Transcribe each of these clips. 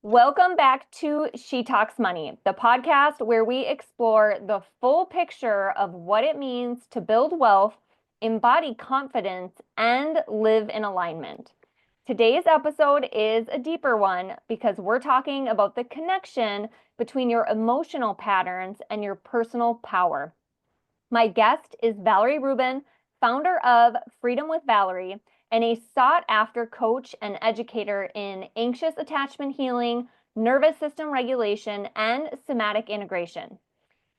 Welcome back to She Talks Money, the podcast where we explore the full picture of what it means to build wealth, embody confidence, and live in alignment. Today's episode is a deeper one because we're talking about the connection between your emotional patterns and your personal power. My guest is Valerie Rubin, founder of Freedom with Valerie, and a sought after coach and educator in anxious attachment healing, nervous system regulation, and somatic integration.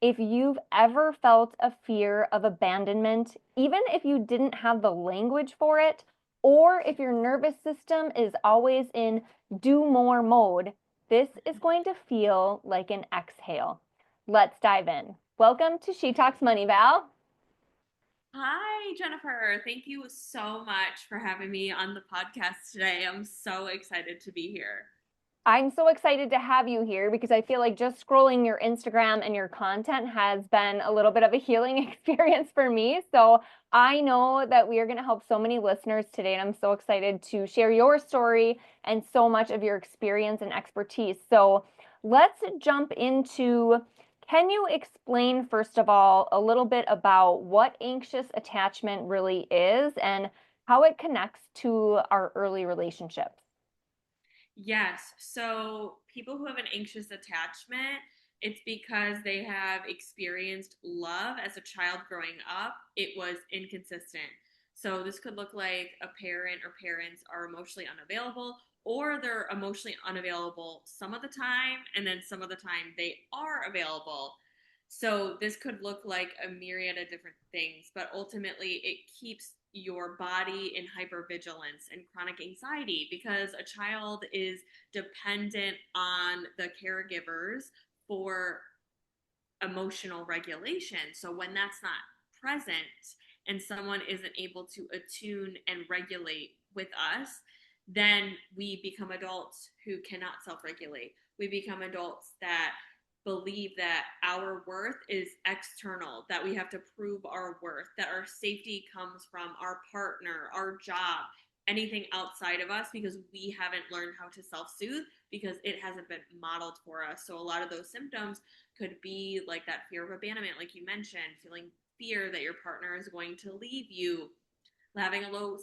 If you've ever felt a fear of abandonment, even if you didn't have the language for it, or if your nervous system is always in do more mode, this is going to feel like an exhale. Let's dive in. Welcome to She Talks Money, Val. Hi, Jennifer. Thank you so much for having me on the podcast today. I'm so excited to be here. I'm so excited to have you here because I feel like just scrolling your Instagram and your content has been a little bit of a healing experience for me. So I know that we are going to help so many listeners today, and I'm so excited to share your story and so much of your experience and expertise. So let's jump into, can you explain, first of all, a little bit about what anxious attachment really is and how it connects to our early relationships? Yes, so people who have an anxious attachment, it's because they have experienced love as a child growing up. It was inconsistent. So this could look like a parent or parents are emotionally unavailable, or they're emotionally unavailable some of the time, and then some of the time they are available. So this could look like a myriad of different things, but ultimately it keeps your body in hypervigilance and chronic anxiety because a child is dependent on the caregivers for emotional regulation. So when that's not present and someone isn't able to attune and regulate with us, then we become adults who cannot self regulate. We become adults that believe that our worth is external, that we have to prove our worth, that our safety comes from our partner, our job, anything outside of us because we haven't learned how to self soothe because it hasn't been modeled for us. So a lot of those symptoms could be like that fear of abandonment, like you mentioned, feeling fear that your partner is going to leave you, having a low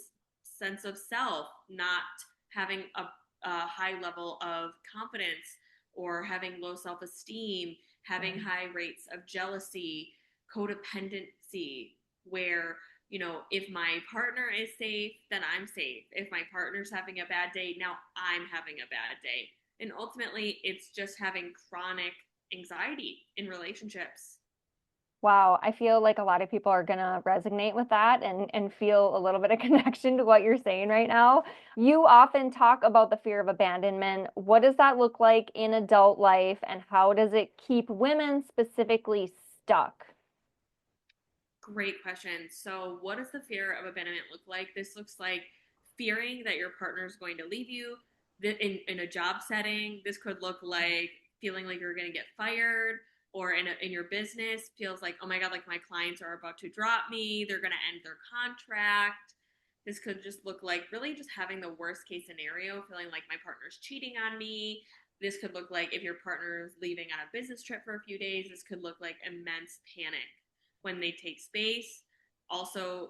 sense of self, not having a high level of confidence, or having low self esteem, having high rates of jealousy, codependency, where if my partner is safe, then I'm safe. If my partner's having a bad day, now I'm having a bad day. And ultimately, it's just having chronic anxiety in relationships. Wow, I feel like a lot of people are going to resonate with that and feel a little bit of connection to what you're saying right now. You often talk about the fear of abandonment. What does that look like in adult life, and how does it keep women specifically stuck? Great question. So, what does the fear of abandonment look like? This looks like fearing that your partner is going to leave you in a job setting. This could look like feeling like you're going to get fired, or in your business, feels like, oh my God, like my clients are about to drop me, they're going to end their contract. This could just look like really just having the worst case scenario, feeling like my partner's cheating on me. This could look like if your partner is leaving on a business trip for a few days. This could look like immense panic when they take space. Also,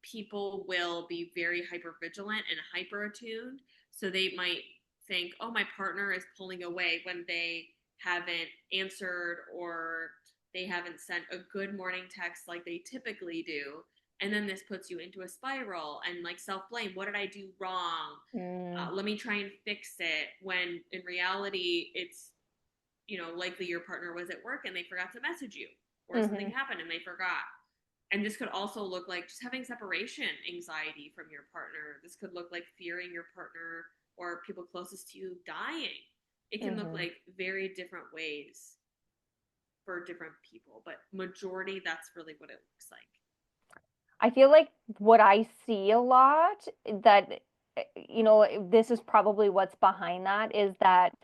people will be very hyper vigilant and hyper attuned. So they might think, oh, my partner is pulling away when they haven't answered, or they haven't sent a good morning text like they typically do. And then this puts you into a spiral and like self blame. What did I do wrong? Mm, Let me try and fix it. When in reality, it's likely your partner was at work and they forgot to message you, or something hmm. happened and they forgot. And this could also look like just having separation anxiety from your partner. This could look like fearing your partner or people closest to you dying. It can look Hmm. like very different ways for different people, but majority, that's really what it looks like. I feel like what I see a lot that, this is probably what's behind that is that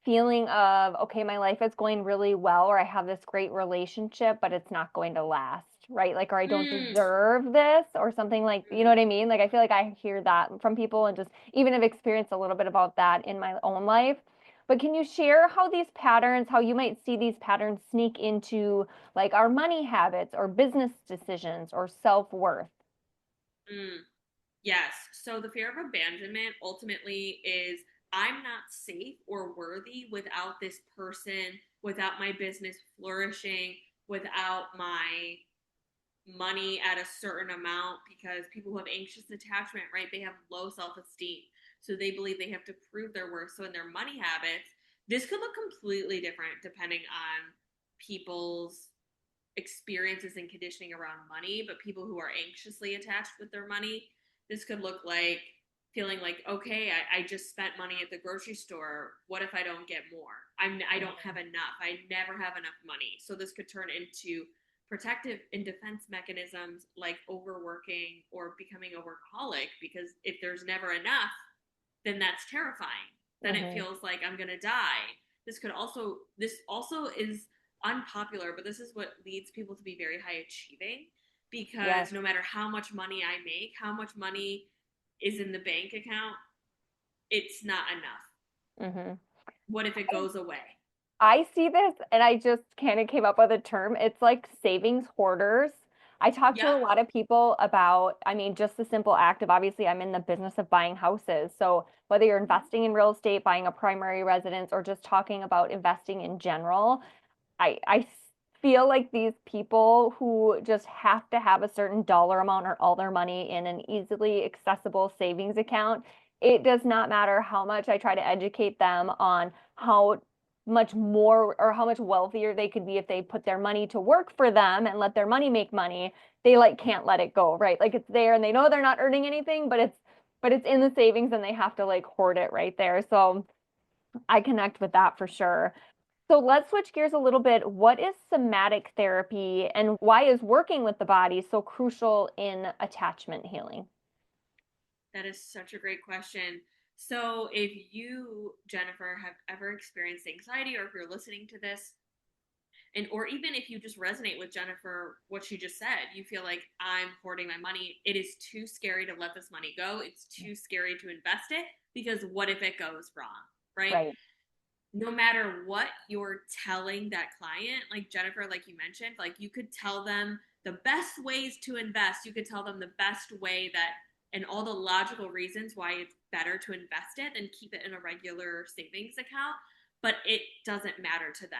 feeling of, okay, my life is going really well, or I have this great relationship, but it's not going to last. right? Like, or I don't Mm, deserve this or something like, you know what I mean? Like, I feel like I hear that from people and just even have experienced a little bit about that in my own life. But can you share how these patterns, how you might see these patterns sneak into like our money habits or business decisions or self-worth? mm. Yes. So the fear of abandonment ultimately is I'm not safe or worthy without this person, without my business flourishing, without my money at a certain amount, because people who have anxious attachment, right, they have low self-esteem. So they believe they have to prove their worth. So in their money habits, this could look completely different depending on people's experiences and conditioning around money. But people who are anxiously attached with their money, this could look like feeling like, okay, I just spent money at the grocery store. What if I don't get more? I don't have enough. I never have enough money. So this could turn into protective and defense mechanisms like overworking or becoming a workaholic, because if there's never enough, then that's terrifying. Then it Mm-hmm. feels like I'm going to die. This also is unpopular, but this is what leads people to be very high achieving, Yes. because no matter how much money I make, how much money is in the bank account, it's not enough. Mm-hmm. What if it goes away? I see this and I just kind of came up with a term. It's like savings hoarders. I talk to a Yep. lot of people about, I mean, just the simple act of obviously I'm in the business of buying houses. So whether you're investing in real estate, buying a primary residence, or just talking about investing in general, I feel like these people who just have to have a certain dollar amount or all their money in an easily accessible savings account, it does not matter how much I try to educate them on how much more or how much wealthier they could be if they put their money to work for them and let their money make money. They like can't let it go, right? Like it's there and they know they're not earning anything, but it's in the savings and they have to like hoard it right there. So I connect with that for sure. So let's switch gears a little bit. What is somatic therapy and why is working with the body so crucial in attachment healing? That is such a great question. So, if you, Jennifer, have ever experienced anxiety, or if you're listening to this, and or even if you just resonate with Jennifer, what she just said, you feel like I'm hoarding my money. It is too scary to let this money go. It's too scary to invest it, because what if it goes wrong, right? Right. No matter what you're telling that client, like Jennifer, like you mentioned, like you could tell them the best ways to invest. You could tell them the best way that, and all the logical reasons why it's better to invest it than keep it in a regular savings account, but it doesn't matter to them.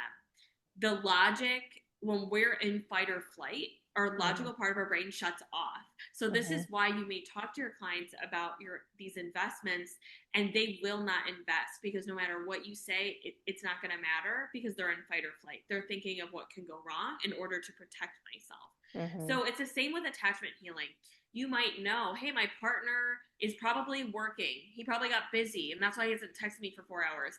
The logic, when we're in fight or flight, our Mm-hmm. logical part of our brain shuts off. So this Mm-hmm. is why you may talk to your clients about your these investments, and they will not invest, because no matter what you say, it's not going to matter, because they're in fight or flight. They're thinking of what can go wrong in order to protect myself. Mm-hmm. So it's the same with attachment healing. You might know, hey, my partner is probably working. He probably got busy, and that's why he hasn't texted me for 4 hours.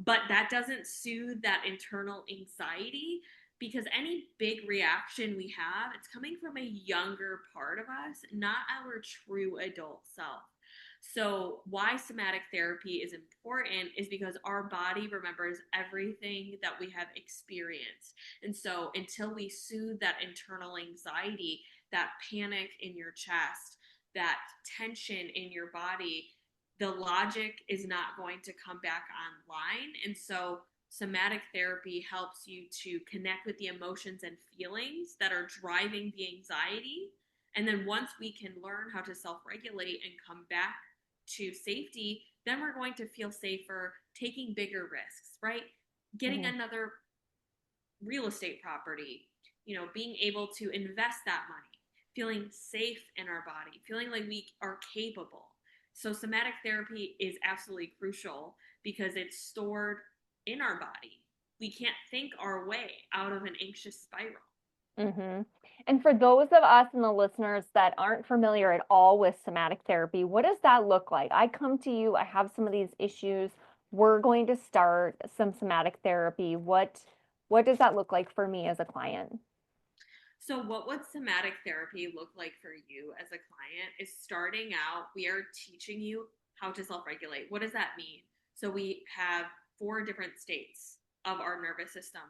But that doesn't soothe that internal anxiety, because any big reaction we have, it's coming from a younger part of us, not our true adult self. So, why somatic therapy is important is because our body remembers everything that we have experienced. And so, until we soothe that internal anxiety, that panic in your chest, that tension in your body, the logic is not going to come back online. And so, somatic therapy helps you to connect with the emotions and feelings that are driving the anxiety. And then, once we can learn how to self regulate and come back to safety, then we're going to feel safer taking bigger risks, right? Getting Mm-hmm. another real estate property, being able to invest that money, feeling safe in our body, feeling like we are capable. So, somatic therapy is absolutely crucial because it's stored in our body. We can't think our way out of an anxious spiral. Mm-hmm. And for those of us and the listeners that aren't familiar at all with somatic therapy, what does that look like? I come to you, I have some of these issues. We're going to start some somatic therapy. What does that look like for me as a client? So, what would somatic therapy look like for you as a client is starting out, we are teaching you how to self regulate. What does that mean? So, we have 4 different states of our nervous system.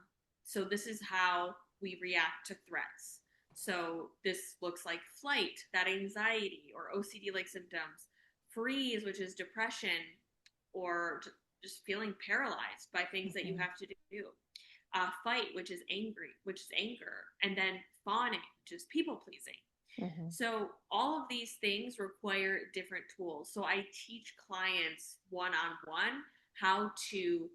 So, this is how we react to threats. So this looks like flight, that anxiety, or OCD-like symptoms. Freeze, which is depression, or just feeling paralyzed by things that you Mhm. have to do. Fight, which is anger, and then fawning, which is people pleasing. Mhm. So all of these things require different tools. So I teach clients one on one how to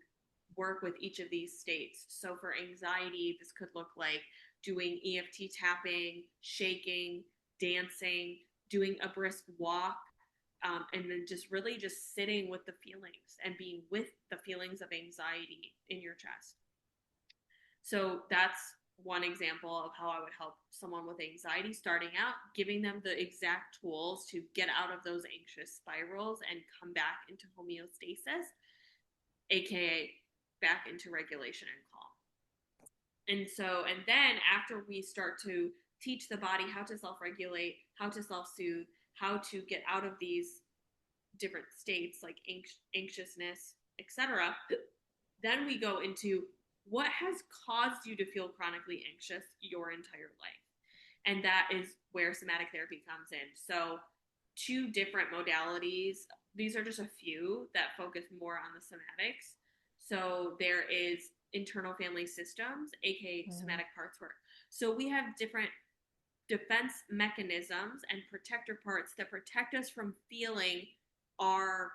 work with each of these states. So for anxiety, this could look like doing EFT tapping, shaking, dancing, doing a brisk walk, and then just really just sitting with the feelings and being with the feelings of anxiety in your chest. So that's one example of how I would help someone with anxiety starting out, giving them the exact tools to get out of those anxious spirals and come back into homeostasis, aka back into regulation and calm. And then after we start to teach the body how to self regulate, how to self soothe, how to get out of these different states like anxiousness, etc., then we go into what has caused you to feel chronically anxious your entire life. And that is where somatic therapy comes in. So, two different modalities. These are just a few that focus more on the somatics. So, there is internal family systems, aka Mhm. somatic parts work. So, we have different defense mechanisms and protector parts that protect us from feeling our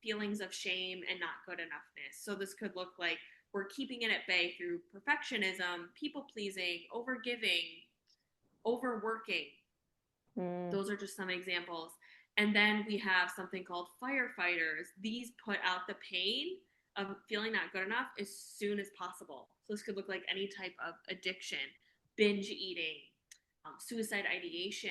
feelings of shame and not good enoughness. So this could look like we're keeping it at bay through perfectionism, people pleasing, overgiving, overworking. Mm. Those are just some examples. And then we have something called firefighters. These put out the pain of feeling not good enough as soon as possible. So this could look like any type of addiction, binge eating, suicide ideation,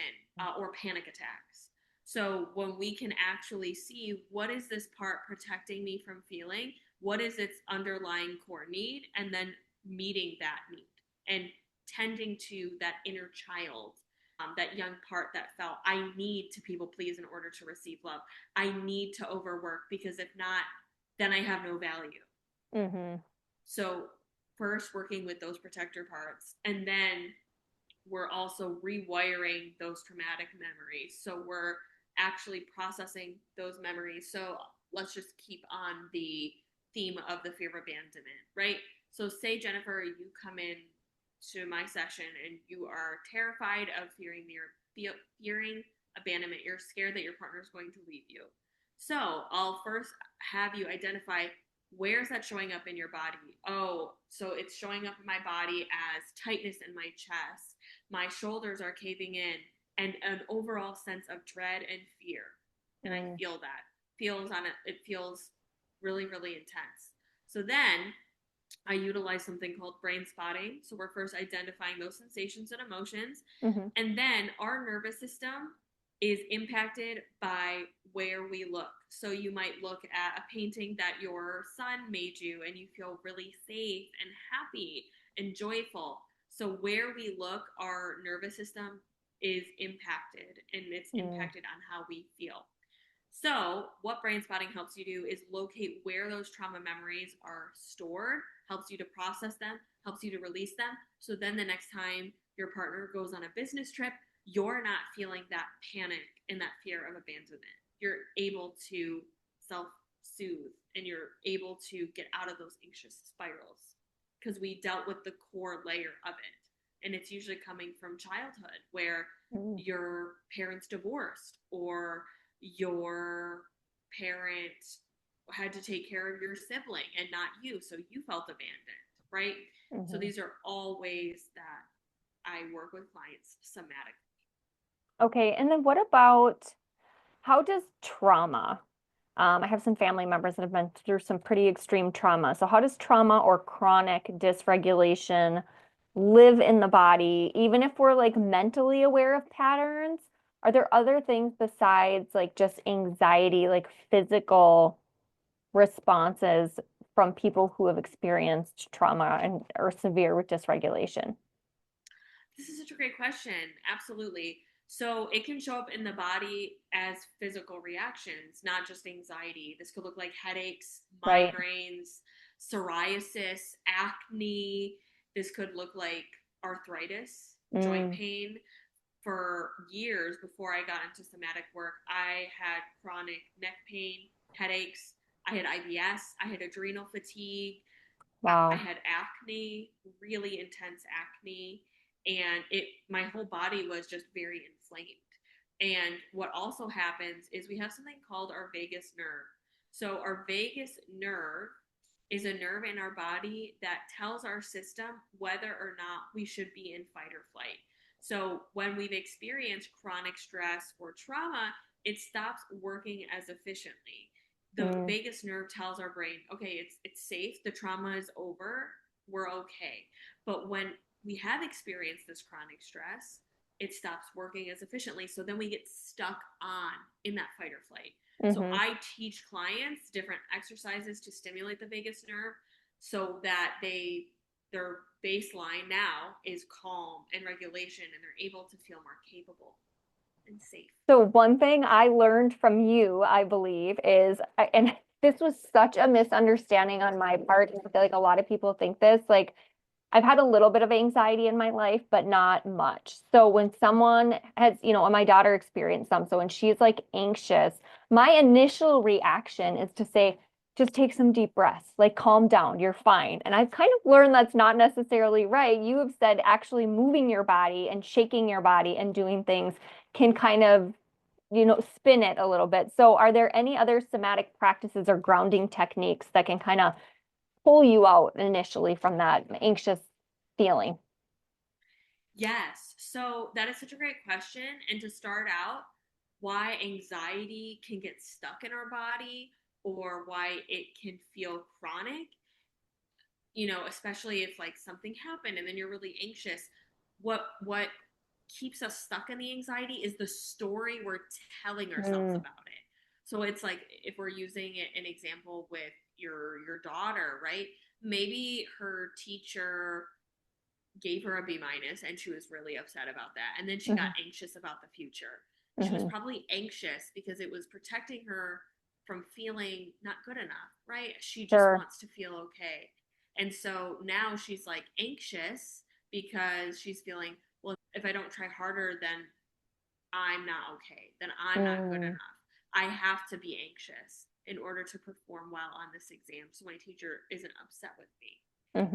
or panic attacks. So when we can actually see what is this part protecting me from feeling, what is its underlying core need, and then meeting that need and tending to that inner child, that young part that felt I need to people please in order to receive love. I need to overwork because if not, then I have no value. Mhm. So first working with those protector parts, and then we're also rewiring those traumatic memories. So we're actually processing those memories. So let's just keep on the theme of the fear of abandonment, right? So say Jennifer, you come in to my session and you are terrified of fearing abandonment. You're scared that your partner is going to leave you. So I'll first have you identify where's that showing up in your body. Oh, so it's showing up in my body as tightness in my chest, my shoulders are caving in, and an overall sense of dread and fear. And I Mm. feel that. It feels really, really intense. So then I utilize something called brain spotting. So we're first identifying those sensations and emotions. Mhm. And then our nervous system is impacted by where we look. So you might look at a painting that your son made you and you feel really safe and happy and joyful. So where we look, our nervous system is impacted and it's Mm. impacted on how we feel. So, what brain spotting helps you do is locate where those trauma memories are stored, helps you to process them, helps you to release them. So then the next time your partner goes on a business trip, you're not feeling that panic and that fear of abandonment. You're able to self soothe and you're able to get out of those anxious spirals because we dealt with the core layer of it. And it's usually coming from childhood where Mm. your parents divorced or your parent had to take care of your sibling and not you, so you felt abandoned, right? So Mhm. these are all ways that I work with clients somatically. Okay, and then what about how does trauma? I have some family members that have been through some pretty extreme trauma. So, how does trauma or chronic dysregulation live in the body, even if we're like mentally aware of patterns? Are there other things besides like just anxiety, like physical responses from people who have experienced trauma and or severe dysregulation? This is such a great question. Absolutely. So it can show up in the body as physical reactions, not just anxiety. This could look like headaches, Right. migraines, psoriasis, acne. This could look like arthritis. joint Mm. pain. For years before I got into somatic work, I had chronic neck pain, headaches, I had IBS, I had adrenal fatigue, I Wow. had acne, really intense acne, and it my whole body was just very inflamed. And what also happens is we have something called our vagus nerve. So our vagus nerve is a nerve in our body that tells our system whether or not we should be in fight or flight. So when we've experienced chronic stress or trauma, it stops working as efficiently. The Mm. vagus nerve tells our brain, okay, it's safe, the trauma is over, we're okay. But when we have experienced this chronic stress, it stops working as efficiently. So then we get stuck on in that fight or flight. So Mm-hmm. I teach clients different exercises to stimulate the vagus nerve so that their baseline now is calm and regulation and they're able to feel more capable and safe. So one thing I learned from you, I believe, is, and this was such a misunderstanding on my part. I feel like a lot of people think this, like I've had a little bit of anxiety in my life, but not much. So when someone has, my daughter experienced some, so when she's like anxious, my initial reaction is to say, just take some deep breaths, like calm down, you're fine. And I've kind of learned that's not necessarily right. You have said actually moving your body and shaking your body and doing things can kind of, spin it a little bit. So are there any other somatic practices or grounding techniques that can kind of pull you out initially from that anxious feeling? Yes. So that is such a great question. And to start out, why anxiety can get stuck in our body or why it can feel chronic, especially if like something happened and then you're really anxious. What keeps us stuck in the anxiety is the story we're telling ourselves Mm. about it. So it's like if we're using an example with your daughter, right? Maybe her teacher gave her a B minus and she was really upset about that. And then she got Mhm. anxious about the future. She was Mhm. probably anxious because it was protecting her from feeling not good enough, right? She just Sure. wants to feel okay. And so now she's like anxious because she's feeling, well, if I don't try harder, then I'm not okay. Then I'm not good Mm. enough. I have to be anxious in order to perform well on this exam so my teacher isn't upset with me.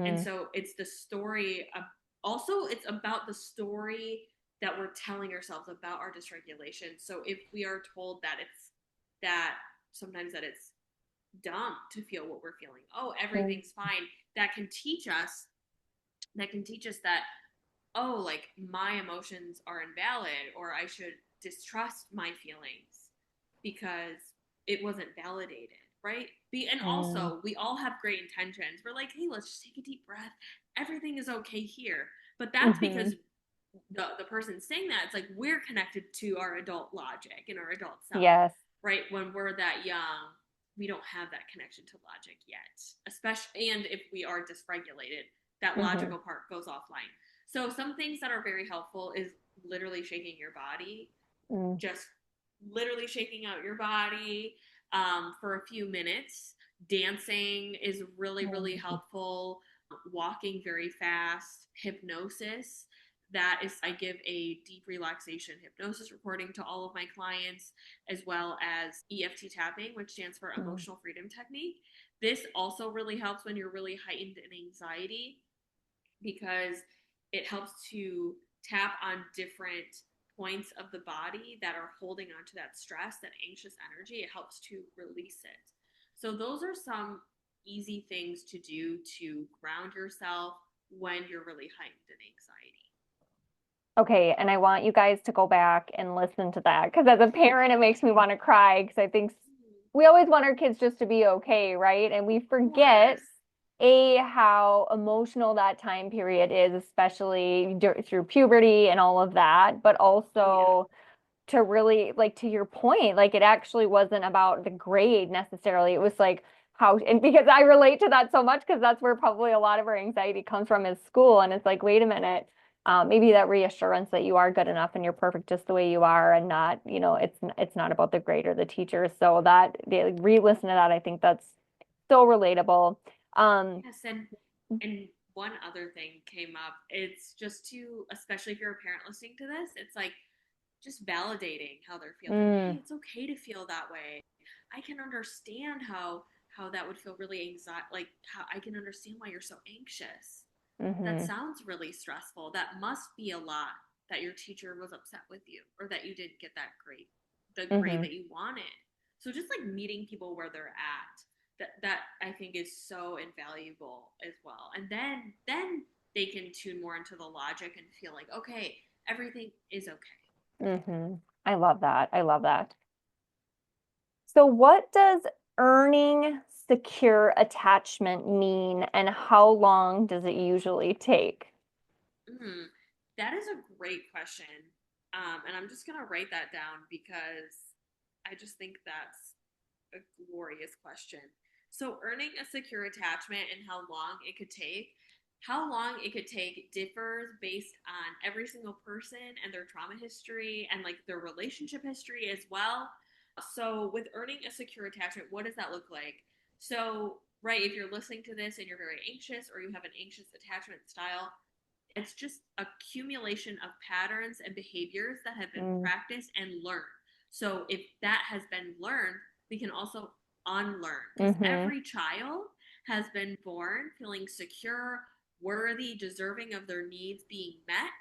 And Mhm. so it's the story of, also it's about the story that we're telling ourselves about our dysregulation. So if we are told that it's that sometimes that it's dumb to feel what we're feeling, oh, Mm. everything's fine, that can teach us that, oh, like my emotions are invalid or I should distrust my feelings because it wasn't validated, right? And Mm. also, we all have great intentions. We're like, hey, let's just take a deep breath. Everything is okay here. But that's because Mhm. the person saying that, it's like we're connected to our adult logic and our adult self, Yes. right? When we're that young, we don't have that connection to logic yet, especially, and if we are dysregulated, that Mhm. logical part goes offline. So some things that are very helpful is literally shaking your body, Mm. just literally shaking out your body for a few minutes. Dancing is really, really Mm. helpful. Walking very fast, hypnosis. That is, I give a deep relaxation hypnosis recording to all of my clients, as well as EFT tapping, which stands for Mm. Emotional Freedom Technique. This also really helps when you're really heightened in anxiety because it helps to tap on different points of the body that are holding on to that stress, that anxious energy. It helps to release it. So, those are some easy things to do to ground yourself when you're really heightened in anxiety. Okay, and I want you guys to go back and listen to that because as a parent, it makes me want to cry because I think we always want our kids just to be okay, right? And we Of forget course. how emotional that time period is, especially through puberty and all of that, but Oh, yeah. also to really, like, to your point, like it actually wasn't about the grade necessarily. It was like how, and because I relate to that so much because that's where probably a lot of our anxiety comes from is school. And it's like, wait a minute, maybe that reassurance that you are good enough and you're perfect just the way you are and not, it's not about the grade or the teacher. So that they re-listen to that, I think that's so relatable. Um, Yes, and one other thing came up. It's just to, especially if you're a parent listening to this, it's like just validating how they're feeling. Hey, Mm, it's okay to feel that way. I can understand how that would feel really anxiety. Like how I can understand why you're so anxious. That mm-hmm, sounds really stressful. That must be a lot that your teacher was upset with you or that you didn't get that grade, the grade mm-hmm, that you wanted. So just like meeting people where they're at, that I think is so invaluable as well. And then they can tune more into the logic and feel like, okay, everything is okay. mm-hmm. I love that. I love that. So, what does earning secure attachment mean, and how long does it usually take? Mm, that is a great question. And I'm just going to write that down because I just think that's a glorious question. So, earning a secure attachment and how long it could take. How long it could take differs based on every single person and their trauma history and like their relationship history as well. So, with earning a secure attachment, what does that look like? So, right, if you're listening to this and you're very anxious or you have an anxious attachment style, it's just accumulation of patterns and behaviors that have been Mm, practiced and learned. So if that has been learned, we can also unlearn because mm-hmm, every child has been born feeling secure, worthy, deserving of their needs being met.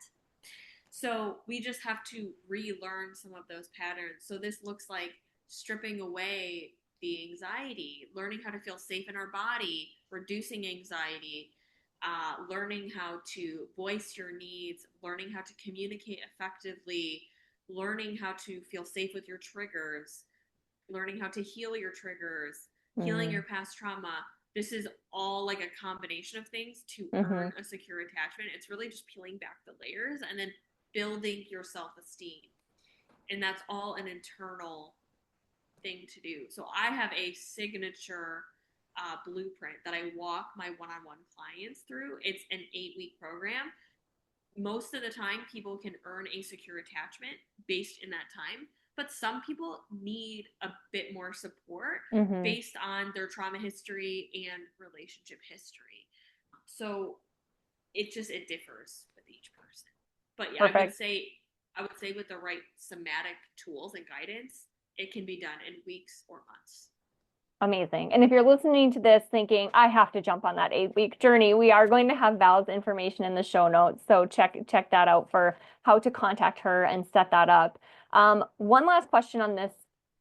So we just have to relearn some of those patterns. So this looks like stripping away the anxiety, learning how to feel safe in our body, reducing anxiety, learning how to voice your needs, learning how to communicate effectively, learning how to feel safe with your triggers, learning how to heal your triggers, healing your mm, past trauma. This is all like a combination of things to mm-hmm, earn a secure attachment. It's really just peeling back the layers and then building your self esteem. And that's all an internal thing to do. So I have a signature blueprint that I walk my one on one clients through. It's an 8-week program. Most of the time, people can earn a secure attachment based in that time, but some people need a bit more support mm-hmm. based on their trauma history and relationship history. So it differs with each person. But yeah, Perfect. I would say with the right somatic tools and guidance, it can be done in weeks or months. Amazing. And if you're listening to this thinking, I have to jump on that 8 week journey, we are going to have Val's information in the show notes. So check that out for how to contact her and set that up. One last question on this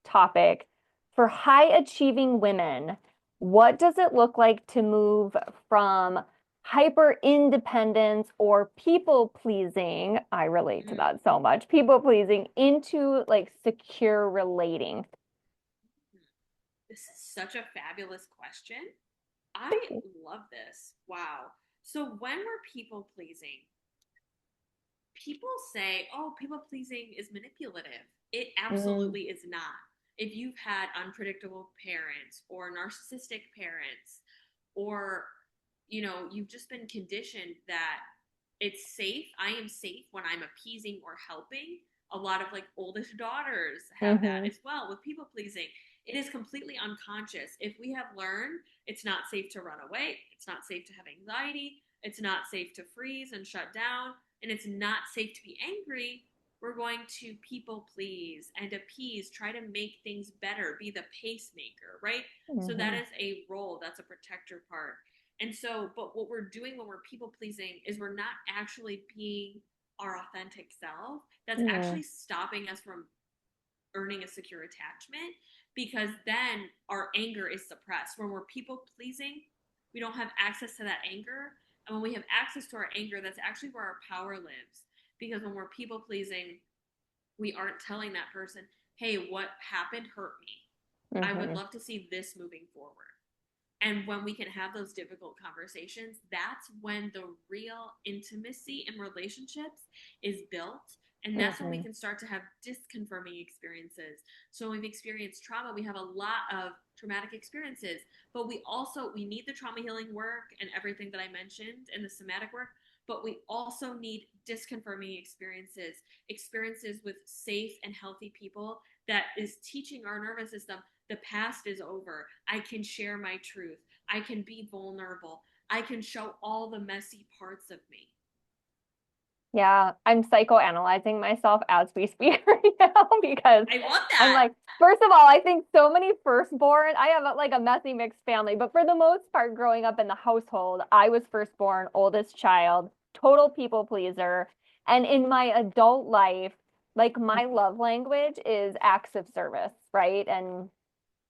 topic. For high achieving women, what does it look like to move from hyper independence or people pleasing? I relate to Mm. that so much. People pleasing into like secure relating. This is such a fabulous question. Thank I you. love this. Wow. So when we're people pleasing, people say, oh, people pleasing is manipulative. It Mm, absolutely is not. If you've had unpredictable parents or narcissistic parents, or, you've just been conditioned that it's safe, I am safe when I'm appeasing or helping. A lot of like oldest daughters have that mm-hmm. as well with people pleasing. It is completely unconscious. If we have learned it's not safe to run away, it's not safe to have anxiety, it's not safe to freeze and shut down, and it's not safe to be angry, we're going to people please and appease, try to make things better, be the pacemaker, right? So that Mm-hmm. is a role, that's a protector part. And so, but what we're doing when we're people pleasing is we're not actually being our authentic self. That's Mm, actually stopping us from earning a secure attachment because then our anger is suppressed. When we're people pleasing, we don't have access to that anger. And when we have access to our anger, that's actually where our power lives. Because when we're people pleasing, we aren't telling that person, hey, what happened hurt me. I would mm-hmm. love to see this moving forward. And when we can have those difficult conversations, that's when the real intimacy in relationships is built. And that's when we Mm-hmm. can start to have disconfirming experiences. So when we've experienced trauma, we have a lot of traumatic experiences, but we need the trauma healing work and everything that I mentioned in the somatic work, but we also need disconfirming experiences, experiences with safe and healthy people that is teaching our nervous system the past is over. I can share my truth. I can be vulnerable. I can show all the messy parts of me. Yeah, I'm psychoanalyzing myself as we speak right now because I love I'm that. like, first of all, I think so many firstborn, I have like a messy mixed family, but for the most part, growing up in the household, I was firstborn, oldest child, total people pleaser. And in my adult life, like my love language is acts of service, right? And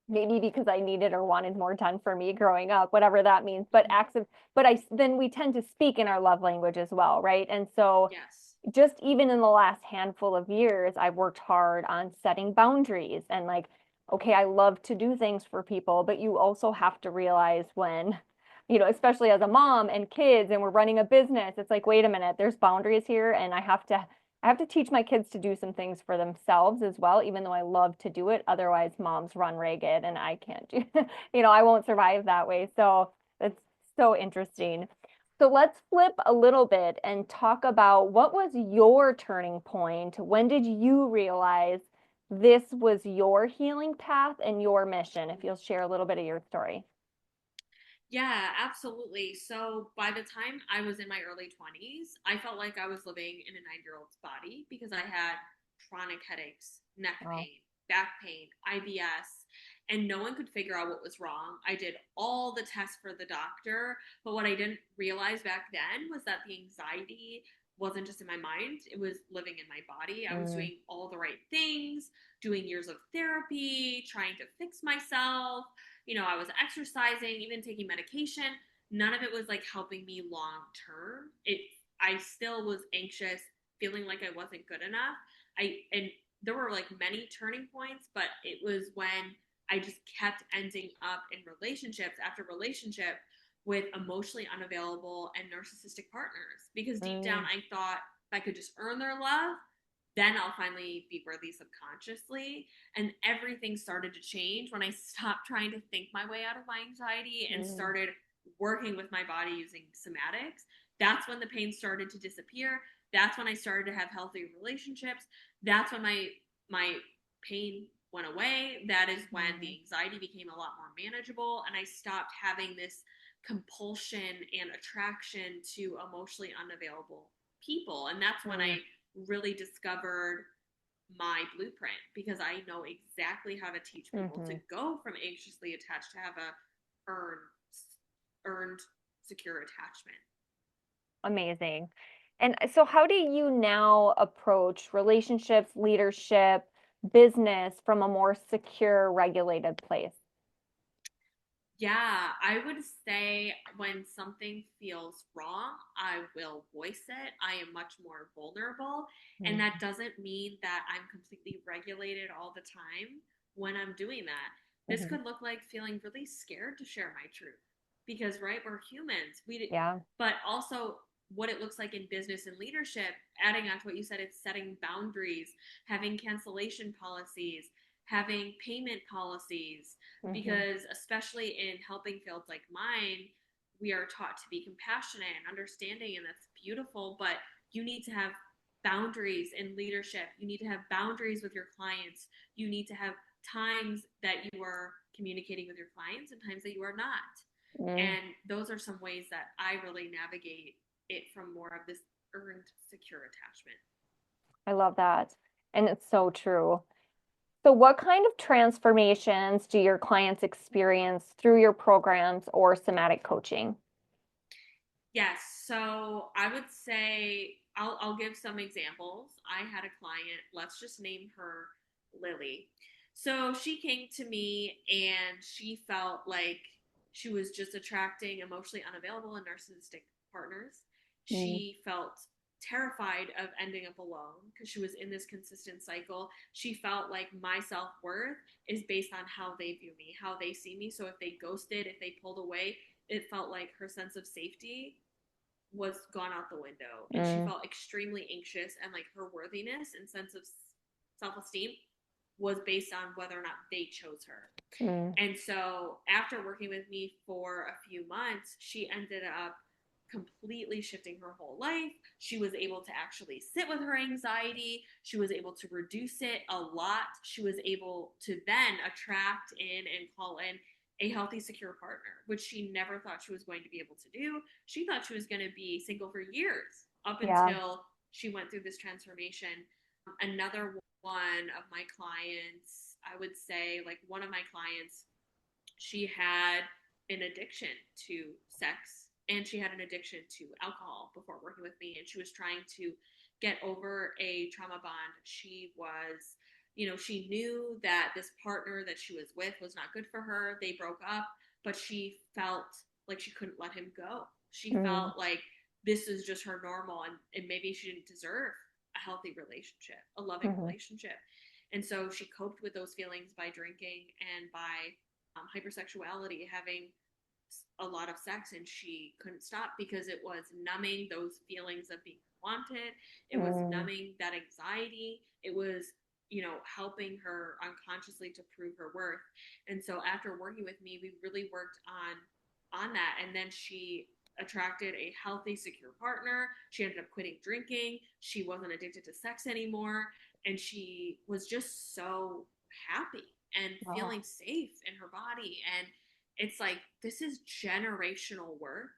maybe because I needed or wanted more done for me growing up, whatever that means. But acts of, but I then we tend to speak in our love language as well, right? And so Yes. just even in the last handful of years, I've worked hard on setting boundaries and like, okay, I love to do things for people, but you also have to realize when, especially as a mom and kids and we're running a business, it's like, wait a minute, there's boundaries here and I have to teach my kids to do some things for themselves as well, even though I love to do it. Otherwise, moms run ragged and I can't do, I won't survive that way. So it's so interesting. So let's flip a little bit and talk about what was your turning point? When did you realize this was your healing path and your mission? If you'll share a little bit of your story. Yeah, absolutely. So by the time I was in my early 20s, I felt like I was living in a 9-year-old's body because I had chronic headaches, neck Oh, pain, back pain, IBS, and no one could figure out what was wrong. I did all the tests for the doctor, but what I didn't realize back then was that the anxiety wasn't just in my mind, it was living in my body. I was mm, doing all the right things, doing years of therapy, trying to fix myself, I was exercising, even taking medication. None of it was like helping me long term. I still was anxious, feeling like I wasn't good enough. And there were like many turning points, but it was when I just kept ending up in relationships after relationship with emotionally unavailable and narcissistic partners. Because deep down, mm, I thought if I could just earn their love, then I'll finally be worthy subconsciously. And everything started to change when I stopped trying to think my way out of my anxiety and mm, started working with my body using somatics. That's when the pain started to disappear. That's when I started to have healthy relationships. That's when my pain went away. That is when mm, the anxiety became a lot more manageable and I stopped having this compulsion and attraction to emotionally unavailable people. And that's when mm, I really discovered my blueprint because I know exactly how to teach people to mm-hmm. go from anxiously attached to have a earned earned secure attachment. Amazing. And so, how do you now approach relationships, leadership, business from a more secure, regulated place? Yeah, I would say when something feels wrong, I will voice it. I am much more vulnerable. And that Mm-hmm. doesn't mean that I'm completely regulated all the time when I'm doing that. This Mm-hmm. could look like feeling really scared to share my truth because, right, we're humans. Yeah. But also what it looks like in business and leadership, adding on to what you said, it's setting boundaries, having cancellation policies, having payment policies, Mm-hmm. because especially in helping fields like mine, we are taught to be compassionate and understanding, and that's beautiful, but you need to have boundaries in leadership. You need to have boundaries with your clients. You need to have times that you are communicating with your clients and times that you are not. Mm, And those are some ways that I really navigate it from more of this earned secure attachment. I love that. And it's so true. So, what kind of transformations do your clients experience through your programs or somatic coaching? Yes. So I would say I'll give some examples. I had a client, let's just name her Lily. So she came to me and she felt like she was just attracting emotionally unavailable and narcissistic partners. Mm, She felt terrified of ending up alone because she was in this consistent cycle. She felt like my self worth is based on how they view me, how they see me. So if they ghosted, if they pulled away, it felt like her sense of safety was gone out the window and she mm, felt extremely anxious and like her worthiness and sense of self-esteem was based on whether or not they chose her. mm, And so after working with me for a few months, she ended up completely shifting her whole life. She was able to actually sit with her anxiety. She was able to reduce it a lot. She was able to then attract in and call in a healthy, secure partner, which she never thought she was going to be able to do. She thought she was going to be single for years up Yeah. until she went through this transformation. Another one of my clients, I would say, like one of my clients, she had an addiction to sex and she had an addiction to alcohol before working with me, and she was trying to get over a trauma bond. She was, she knew that this partner that she was with was not good for her. They broke up, but she felt like she couldn't let him go. She Mm, felt like this is just her normal, and maybe she didn't deserve a healthy relationship, a loving mhm, relationship. And so she coped with those feelings by drinking and by hypersexuality, having a lot of sex, and she couldn't stop because it was numbing those feelings of being wanted. It was mm. numbing that anxiety. It was, helping her unconsciously to prove her worth. And so after working with me, we really worked on that. And then she attracted a healthy, secure partner. She ended up quitting drinking. She wasn't addicted to sex anymore. And she was just so happy and Oh, feeling safe in her body. And it's like, this is generational work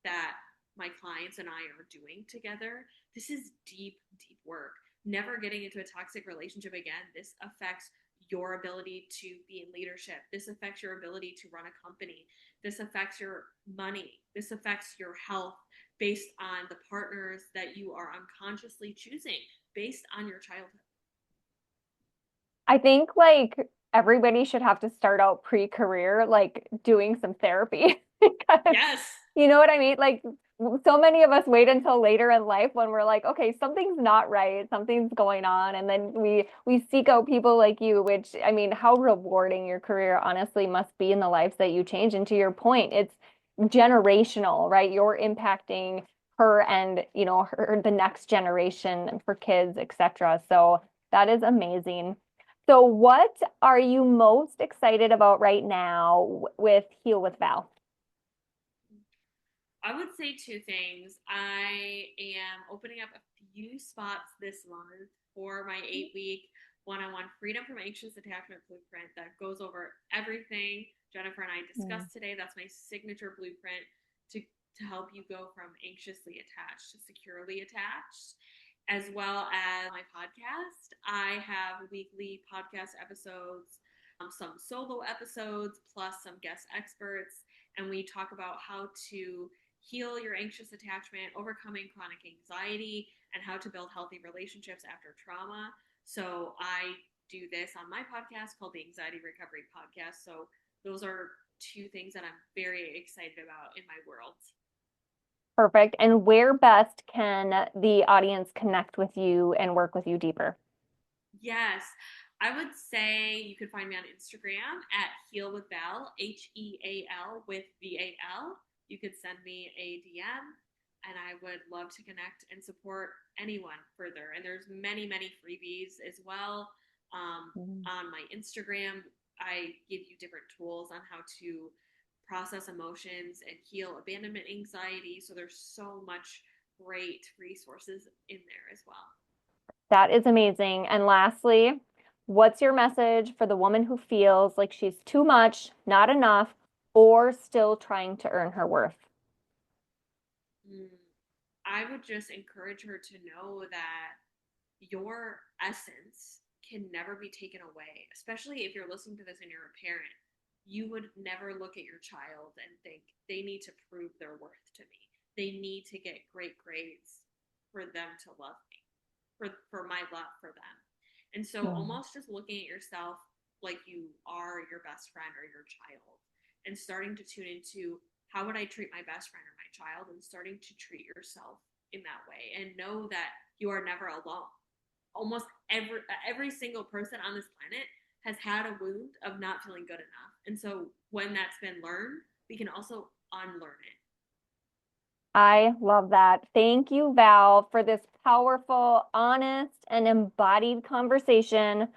that my clients and I are doing together. This is deep, deep work. Never getting into a toxic relationship again. This affects your ability to be in leadership. This affects your ability to run a company. This affects your money. This affects your health based on the partners that you are unconsciously choosing based on your childhood. I think like everybody should have to start out pre-career, like doing some therapy because Yes. you know what I mean? Like so many of us wait until later in life when we're like, okay, something's not right, something's going on, and then we seek out people like you, which I mean, how rewarding your career honestly must be in the lives that you change. And to your point, it's generational, right? You're impacting her and her the next generation and for kids, etc. So that is amazing. So, what are you most excited about right now with Heal with Val? I would say two things. I am opening up a few spots this month for my 8 week one on one Freedom from Anxious Attachment Blueprint that goes over everything Jennifer and I Mm. discussed today. That's my signature blueprint to help you go from anxiously attached to securely attached, as well as my podcast. I have weekly podcast episodes, some solo episodes, plus some guest experts, and we talk about how to heal your anxious attachment, overcoming chronic anxiety, and how to build healthy relationships after trauma. So I do this on my podcast called the Anxiety Recovery Podcast. So those are two things that I'm very excited about in my world. Perfect. And where best can the audience connect with you and work with you deeper? Yes. I would say you could find me on Instagram at Heal with Val, HEAL with VAL. You could send me a DM and I would love to connect and support anyone further. And there's many, many freebies as well. Mm. On my Instagram, I give you different tools on how to process emotions and heal abandonment anxiety. So there's so much great resources in there as well. That is amazing. And lastly, what's your message for the woman who feels like she's too much, not enough, or still trying to earn her worth? Mm, I would just encourage her to know that your essence can never be taken away, especially if you're listening to this and you're a parent. You would never look at your child and think they need to prove their worth to me. They need to get great grades for them to love me, for my love for them. And so Mm. almost just looking at yourself like you are your best friend or your child and starting to tune into how would I treat my best friend or my child, and starting to treat yourself in that way and know that you are never alone. Almost every single person on this planet has had a wound of not feeling good enough. And so when that's been learned, we can also unlearn it. I love that. Thank you, Val, for this powerful, honest, and embodied conversation.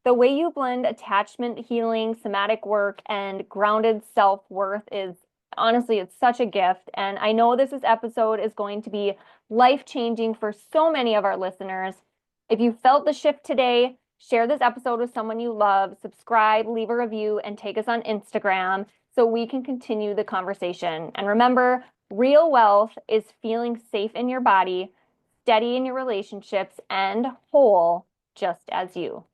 The way you blend attachment healing, somatic work, and grounded self-worth is honestly, it's such a gift. And I know episode is going to be life-changing for so many of our listeners. If you felt the shift today, share this episode with someone you love, subscribe, leave a review, and take us on Instagram. so we can continue the conversation. And remember, real wealth is feeling safe in your body, steady in your relationships, and whole just as you.